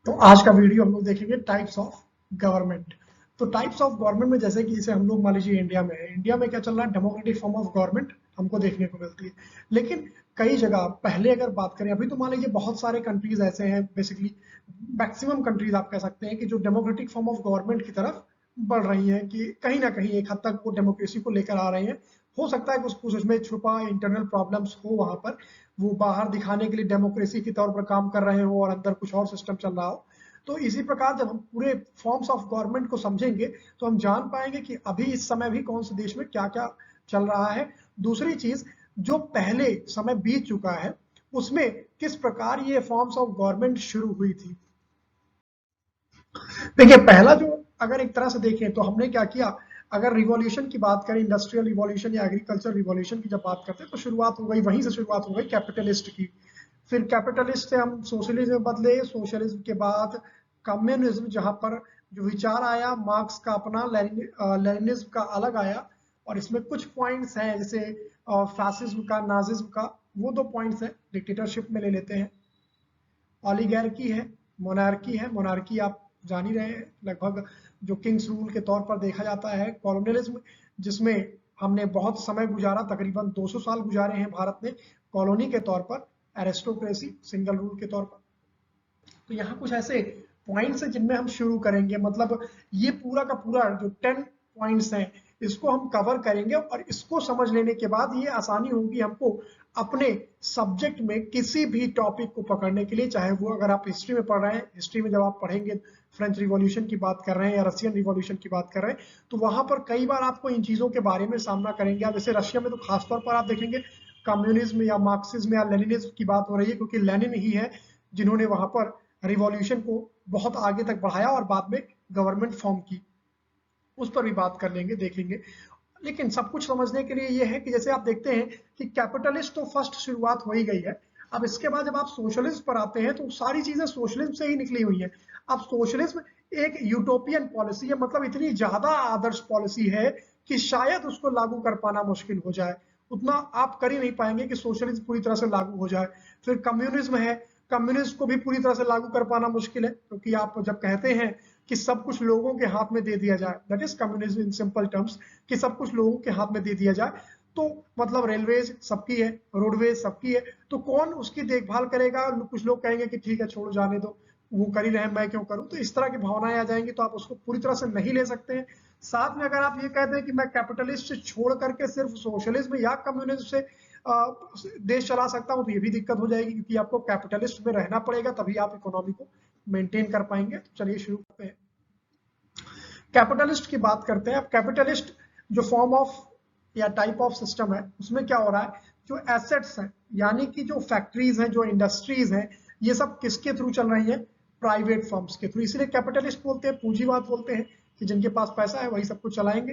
तो आज का वीडियो हम लोग देखेंगे टाइप्स ऑफ गवर्नमेंट। तो टाइप्स ऑफ गवर्नमेंट में जैसे कि जैसे हम लोग मान लीजिए इंडिया में है, इंडिया में क्या चल रहा है, डेमोक्रेटिक फॉर्म ऑफ गवर्नमेंट हमको देखने को मिलती है। लेकिन कई जगह पहले अगर बात करें, अभी तो मान लीजिए बहुत सारे कंट्रीज ऐसे हैं, बेसिकली मैक्सिमम कंट्रीज आप कह सकते हैं कि जो डेमोक्रेटिक फॉर्म ऑफ गवर्नमेंट की तरफ बढ़ रही हैं, कि कहीं ना कहीं एक हद तक वो डेमोक्रेसी को लेकर आ रही हैं। हो सकता है कुछ कुछ उसमें छुपा इंटरनल प्रॉब्लम्स हो, वहां पर वो बाहर दिखाने के लिए डेमोक्रेसी के तौर पर काम कर रहे हो और अंदर कुछ और सिस्टम चल रहा हो। तो इसी प्रकार जब हम पूरे फॉर्म्स ऑफ गवर्नमेंट को समझेंगे तो हम जान पाएंगे कि अभी इस समय भी कौन से देश में क्या क्या चल रहा है। दूसरी चीज, जो पहले समय बीत चुका है उसमें किस प्रकार ये फॉर्म्स ऑफ गवर्नमेंट शुरू हुई थी। देखिए, पहला जो अगर एक तरह से देखें तो हमने क्या किया, अगर रिवॉल्यूशन की बात करें, इंडस्ट्रियल रिवॉल्यूशन या एग्रीकल्चर रिवॉल्यूशन की जब बात करते हैं तो शुरुआत हो गई, वहीं से शुरुआत हो गई कैपिटलिस्ट की। फिर कैपिटलिस्ट से हम सोशलिज्म में बदले, सोशलिज्म के बाद कम्युनिज्म, जहां पर जो विचार आया मार्क्स का अपना, लेनिनिज्म का अलग आया। और इसमें कुछ पॉइंट्स हैं जैसे फैसिज्म का, नाजिज्म का, वो दो पॉइंट्स हैं डिक्टेटरशिप में ले लेते हैं। ऑलिगैर्की है, मोनार्की है, मोनार्की आप जान ही रहे हैं, लगभग जो किंग्स रूल के तौर पर देखा जाता है। कॉलोनियलिज्म, जिसमें हमने बहुत समय गुजारा, तकरीबन 200 साल गुजारे हैं भारत में कॉलोनी के तौर पर। एरिस्टोक्रेसी, सिंगल रूल के तौर पर। तो यहाँ कुछ ऐसे पॉइंट्स हैं जिनमें हम शुरू करेंगे, मतलब ये पूरा का पूरा जो 10 पॉइंट्स हैं इसको हम कवर करेंगे, और इसको समझ लेने के बाद ये आसानी होगी हमको अपने सब्जेक्ट में किसी भी टॉपिक को पकड़ने के लिए। चाहे वो अगर आप हिस्ट्री में पढ़ रहे हैं, हिस्ट्री में जब आप पढ़ेंगे फ्रेंच रिवॉल्यूशन की बात कर रहे हैं या रशियन रिवॉल्यूशन की बात कर रहे हैं, तो वहां पर कई बार आपको इन चीजों के बारे में सामना करेंगे। आप जैसे रशिया में तो खासतौर पर आप देखेंगे कम्युनिज्म या मार्क्सिज्म या लेनिनिज्म की बात हो रही है, क्योंकि लेनिन ही है जिन्होंने वहां पर रिवॉल्यूशन को बहुत आगे तक बढ़ाया और बाद में गवर्नमेंट फॉर्म की। उस पर भी बात कर लेंगे, देखेंगे। लेकिन सब कुछ समझने के लिए ये है कि जैसे आप देखते हैं कि कैपिटलिस्ट तो फर्स्ट शुरुआत हो ही गई है। अब इसके बाद जब आप सोशलिज्म पर आते हैं तो सारी चीजें सोशलिज्म से ही निकली हुई हैं। अब सोशलिज्म एक यूटोपियन पॉलिसी है, मतलब इतनी ज्यादा आदर्श पॉलिसी है कि शायद उसको लागू कर पाना मुश्किल हो जाए। उतना आप कर ही नहीं पाएंगे कि सोशलिज्म पूरी तरह से लागू हो जाए। फिर कम्युनिज्म है, कम्युनिस्ट को भी पूरी तरह से लागू कर पाना मुश्किल है, क्योंकि आप जब कहते हैं कि सब कुछ लोगों के हाथ में दे दिया जाए, that is communism in simple terms, कि सब कुछ लोगों के हाथ में दे दिया जाए, तो मतलब रेलवेज सबकी है, रोडवेज सबकी है, तो कौन उसकी देखभाल करेगा। कुछ लोग कहेंगे कि ठीक है छोड़ो जाने दो, वो कर ही रहे हैं, मैं क्यों करूं। तो इस तरह की भावनाएं आ जाएंगी, तो आप उसको पूरी तरह से नहीं ले सकते हैं। साथ में अगर आप ये कहते हैं कि मैं कैपिटलिस्ट से छोड़ करके सिर्फ सोशलिज्म या कम्युनिज्म से देश चला सकता हूं, तो ये भी दिक्कत हो जाएगी, क्योंकि आपको कैपिटलिस्ट में रहना पड़ेगा, तभी आप इकोनॉमी को मेंटेन कर पाएंगे। तो चलिए शुरू करते हैं, कैपिटलिस्ट की बात करते हैं। अब कैपिटलिस्ट जो फॉर्म ऑफ या टाइप ऑफ सिस्टम है, उसमें क्या हो रहा है, जो एसेट्स हैं, यानी कि जो फैक्ट्रीज हैं, जो इंडस्ट्रीज हैं, ये सब किसके थ्रू चल रही हैं, प्राइवेट फर्म्स के थ्रू। इसलिए कैपिटलिस्ट बोलते हैं, पूंजीवाद बोलते हैं, कि जिनके पास पैसा है वही सब कुछ चलाएंगे।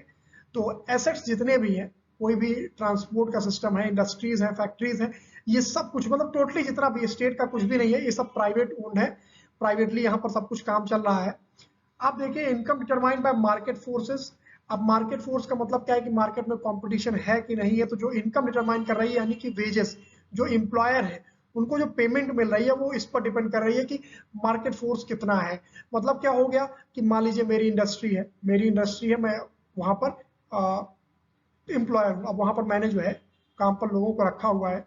तो एसेट्स जितने भी हैं, कोई भी ट्रांसपोर्ट का सिस्टम है, इंडस्ट्रीज है, फैक्ट्रीज है, ये सब कुछ, मतलब टोटली जितना भी स्टेट का कुछ भी नहीं है, ये सब प्राइवेट ओन्ड है, प्राइवेटली यहाँ पर सब कुछ काम चल रहा है। आप देखिए, income determined by market forces. अब मार्केट फोर्स का मतलब क्या है कि मार्केट में कंपटीशन है कि नहीं है। तो जो इनकम डिटरमाइन कर रही है, यानी कि वेजेस, जो एम्प्लॉयर है उनको जो पेमेंट मिल रही है, वो इस पर डिपेंड कर रही है कि मार्केट फोर्स कितना है। मतलब क्या हो गया कि मान लीजिए मेरी इंडस्ट्री है, मैं वहां पर एम्प्लॉयर हूँ। अब वहां पर मैंने जो है काम पर लोगों को रखा हुआ है।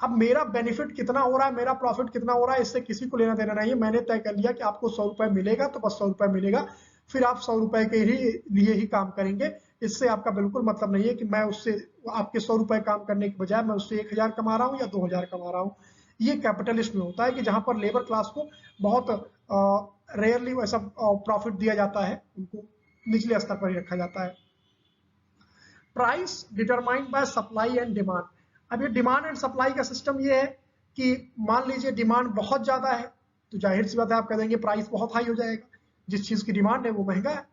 अब मेरा बेनिफिट कितना हो रहा है, मेरा प्रॉफिट कितना हो रहा है, इससे किसी को लेना देना नहीं है। मैंने तय कर लिया कि आपको 100 रुपए मिलेगा तो बस 100 रुपए मिलेगा, फिर आप 100 रुपए के ही लिए ही काम करेंगे। इससे आपका बिल्कुल मतलब नहीं है कि मैं उससे, आपके 100 रुपए काम करने के बजाय मैं उससे 1,000 कमा रहा हूँ या 2,000 कमा रहा हूँ। ये कैपिटलिस्ट में होता है, कि जहां पर लेबर क्लास को बहुत रेयरली वैसा प्रॉफिट दिया जाता है, उनको निचले स्तर पर ही रखा जाता है। Price determined by supply and demand. अब ये डिमांड एंड सप्लाई का सिस्टम ये है कि मान लीजिए डिमांड बहुत ज्यादा है, तो जाहिर सी बात है आप कह देंगे प्राइस बहुत हाई हो जाएगा, जिस चीज की डिमांड है वो महंगा है।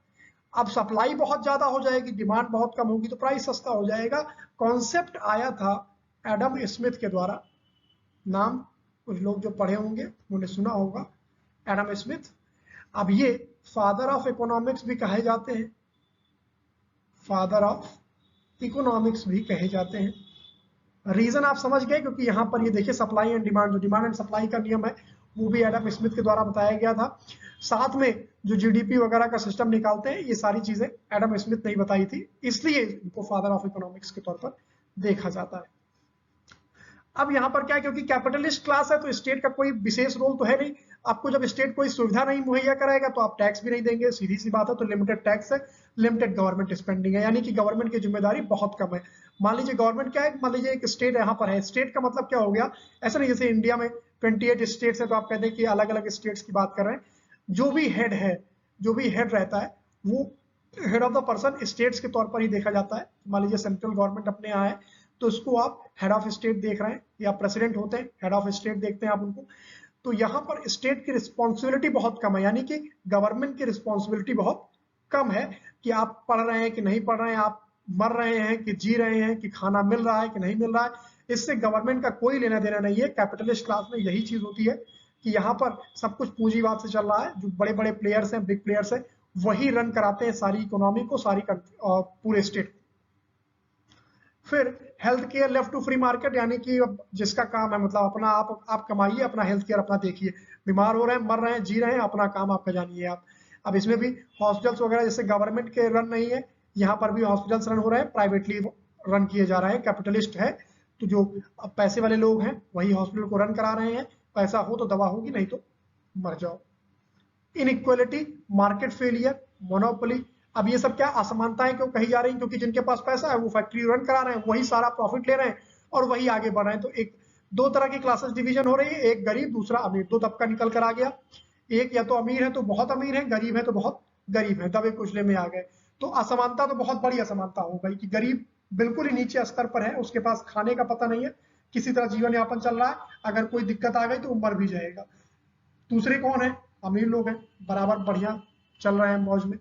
अब सप्लाई बहुत ज्यादा हो जाएगी, डिमांड बहुत कम होगी, तो प्राइस सस्ता हो जाएगा। कॉन्सेप्ट आया था एडम स्मिथ के द्वारा, नाम कुछ लोग जो पढ़े होंगे उन्होंने सुना होगा, एडम स्मिथ। अब ये फादर ऑफ इकोनॉमिक्स भी कहे जाते हैं, फादर ऑफ इकोनॉमिक्स भी कहे जाते हैं। रीजन आप समझ गए, क्योंकि यहां पर ये देखिए सप्लाई एंड डिमांड, जो डिमांड एंड सप्लाई का नियम है वो भी एडम स्मिथ के द्वारा बताया गया था। साथ में जो जीडीपी वगैरह का सिस्टम निकालते हैं, ये सारी चीजें एडम स्मिथ ने बताई थी, इसलिए इनको फादर ऑफ इकोनॉमिक्स के तौर पर देखा जाता है। अब यहाँ पर क्या है, क्योंकि कैपिटलिस्ट क्लास है तो स्टेट का कोई विशेष रोल तो है नहीं। आपको जब स्टेट कोई सुविधा नहीं मुहैया कराएगा तो आप टैक्स भी नहीं देंगे, सीधी सी बात है। तो लिमिटेड टैक्स है, लिमिटेड गवर्नमेंट स्पेंडिंग है, यानी कि गवर्नमेंट की जिम्मेदारी बहुत कम है। मान लीजिए गवर्नमेंट क्या है, मान लीजिए एक स्टेट यहाँ पर है, स्टेट का मतलब क्या हो गया, ऐसा नहीं जैसे इंडिया में 28 स्टेट्स है तो आप कहते हैं कि अलग अलग स्टेट्स की बात कर रहे हैं। जो भी हेड है, जो भी हेड रहता है, वो head of the person states के तौर पर ही देखा जाता है। मान लीजिए सेंट्रल गवर्नमेंट अपने यहाँ है तो उसको आप हेड ऑफ स्टेट देख रहे हैं, या प्रेसिडेंट होते हैं हेड ऑफ स्टेट देखते हैं आप उनको। तो यहाँ पर स्टेट की रिस्पॉन्सिबिलिटी बहुत कम है, यानी कि गवर्नमेंट की रिस्पॉन्सिबिलिटी बहुत कम है कि आप पढ़ रहे हैं कि नहीं पढ़ रहे हैं, आप मर रहे हैं कि जी रहे हैं, कि खाना मिल रहा है कि नहीं मिल रहा है, इससे गवर्नमेंट का कोई लेना देना नहीं है। कैपिटलिस्ट क्लास में यही चीज होती है कि यहाँ पर सब कुछ पूंजीवाद से चल रहा है। जो बड़े बड़े प्लेयर्स हैं, बिग प्लेयर्स हैं, वही रन कराते हैं सारी इकोनॉमी को, सारी पूरे स्टेट को। फिर health care left to free market, यानी कि जिसका काम है, मतलब अपना आप कमाइए, अपना हेल्थ केयर अपना देखिए, बीमार हो रहे हैं, मर रहे हैं, जी रहे हैं, अपना काम आपका जानिए आप। अब इसमें भी हॉस्पिटल्स वगैरह जैसे गवर्नमेंट के रन नहीं है, यहाँ पर भी हॉस्पिटल्स रन हो रहे हैं, प्राइवेटली रन किए जा रहे हैं। कैपिटलिस्ट है तो जो पैसे वाले लोग हैं वही हॉस्पिटल को रन करा रहे हैं। पैसा हो तो दवा होगी, नहीं तो मर जाओ। Inequality, market failure, monopoly. अब ये सब क्या असमानताएं क्यों कही जा रही हैं, क्योंकि जिनके पास पैसा है वो फैक्ट्री रन करा रहे हैं, वही सारा प्रॉफिट ले रहे हैं और वही आगे बढ़ रहे हैं। तो एक दो तरह की क्लासेस डिवीजन हो रही है, एक गरीब दूसरा अमीर, दो तबका निकल कर आ गया। एक या तो अमीर है तो बहुत अमीर है, गरीब है तो बहुत गरीब है, दबे कुचले में आ गए। तो असमानता तो बहुत बड़ी असमानता हो गई कि गरीब बिल्कुल ही नीचे स्तर पर है, उसके पास खाने का पता नहीं है, किसी तरह जीवन यापन चल रहा है, अगर कोई दिक्कत आ गई तो वो मर भी जाएगा। दूसरे कौन है, अमीर लोग हैं, बराबर बढ़िया चल रहे हैं मौज में।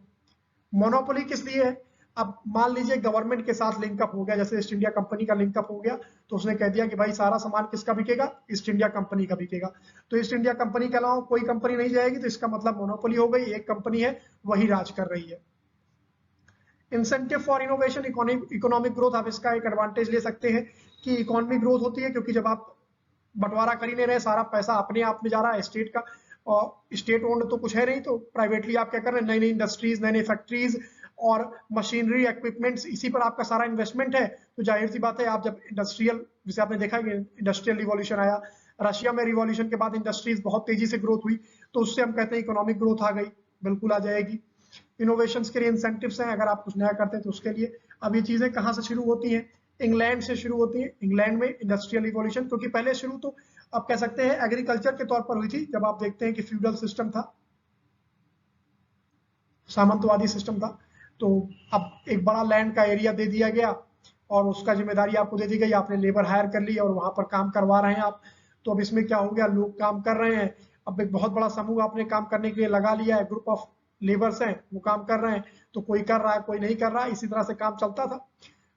मोनोपोली किस लिए है, अब मान लीजिए गवर्नमेंट के साथ लिंकअप हो गया, जैसे ईस्ट इंडिया कंपनी का लिंकअप हो गया, तो उसने कह दिया कि भाई सारा सामान किसका बिकेगा, ईस्ट इंडिया कंपनी का बिकेगा। तो ईस्ट इंडिया कंपनी के अलावा कोई कंपनी नहीं जाएगी, तो इसका मतलब मोनोपोली हो गई, एक कंपनी है वही राज कर रही है। Incentive for innovation, economic growth, आप इसका एक एडवांटेज ले सकते हैं कि इकोनॉमी ग्रोथ होती है, क्योंकि जब आप बंटवारा कर ही नहीं रहे, सारा पैसा अपने आप में जा रहा है स्टेट का, और स्टेट ओन्ड तो कुछ है नहीं, तो प्राइवेटली आप क्या कर रहे हैं, नई नई इंडस्ट्रीज, नई नई फैक्ट्रीज और मशीनरी इक्विपमेंट्स, इसी पर आपका सारा इन्वेस्टमेंट है। तो जाहिर सी बात है, आप जब इंडस्ट्रियल, जैसे आपने देखा कि इंडस्ट्रियल रिवॉल्यूशन आया, रशिया में रिवॉल्यूशन के बाद इंडस्ट्रीज बहुत तेजी से ग्रोथ हुई, तो उससे हम कहते हैं इकोनॉमिक ग्रोथ आ गई, बिल्कुल आ जाएगी। इनोवेशंस के लिए इंसेंटिव्स हैं, अगर आप कुछ नया करते हैं तो उसके लिए। अब ये चीजें कहाँ से शुरू होती हैं, इंग्लैंड से शुरू होती है। इंग्लैंड में इंडस्ट्रियल रिवॉल्यूशन, क्योंकि पहले शुरू तो आप कह सकते हैं एग्रीकल्चर के तौर पर हुई थी, जब आप देखते हैं कि फ्यूडल सिस्टम था, सामंतवादी सिस्टम था। तो अब एक बड़ा लैंड का एरिया दे दिया गया और उसका जिम्मेदारी आपको दे दी गई, आपने लेबर हायर कर ली और वहां पर काम करवा रहे हैं आप। तो अब इसमें क्या हो गया, लोग काम कर रहे हैं, अब एक बहुत बड़ा समूह आपने काम करने के लिए लगा लिया है, ग्रुप ऑफ लेबर्स हैं, वो काम कर रहे हैं, तो कोई कर रहा है कोई नहीं कर रहा है, इसी तरह से काम चलता था।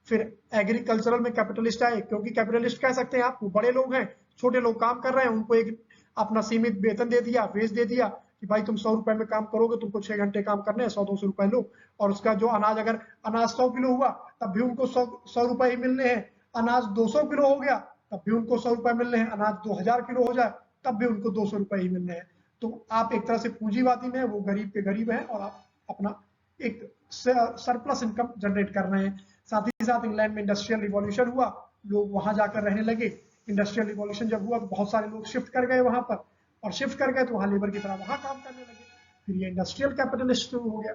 फिर एग्रीकल्चरल में कैपिटलिस्ट आए, क्योंकि कैपिटलिस्ट कह सकते हैं आप, वो बड़े लोग हैं, छोटे लोग काम कर रहे हैं, उनको एक अपना सीमित वेतन दे दिया, वेज दे दिया कि भाई तुम 100 रुपए में काम करोगे, तुमको 6 घंटे काम करने हैं, 100-200 रुपए लो। और उसका जो अनाज, अगर अनाज 100 किलो हुआ तब भी उनको 100 रुपए ही मिलने हैं, अनाज 200 किलो हो गया तब भी उनको 100 रुपए मिलने हैं, अनाज 2000 किलो हो जाए तब भी उनको 200 रुपए ही मिलने हैं। तो आप एक तरह से पूंजीवादी में, वो गरीब के गरीब हैं और आप अपना एक सरप्लस इनकम जनरेट कर रहे हैं। साथ ही साथ इंग्लैंड में इंडस्ट्रियल रिवॉल्यूशन हुआ, लोग वहां जाकर रहने लगे। इंडस्ट्रियल रिवॉल्यूशन जब हुआ, बहुत सारे लोग शिफ्ट कर गए वहां पर, और शिफ्ट कर गए तो वहां लेबर की तरह वहां काम करने लगे, फिर ये इंडस्ट्रियल कैपिटलिस्ट शुरू हो गया।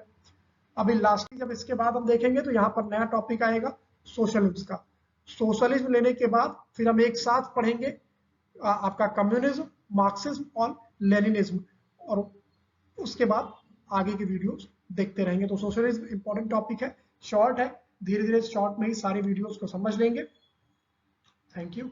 अभी लास्टली जब इसके बाद हम देखेंगे तो यहाँ पर नया टॉपिक आएगा सोशलिज्म का। सोशलिज्म लेने के बाद फिर हम एक साथ पढ़ेंगे आपका कम्युनिज्म, मार्क्सिज्म और लेनिनिज्म, और उसके बाद आगे की वीडियोस देखते रहेंगे। तो सोशलिज्म इंपॉर्टेंट टॉपिक है, शॉर्ट है, धीरे धीरे शॉर्ट में ही सारे वीडियोस को समझ लेंगे। Thank you.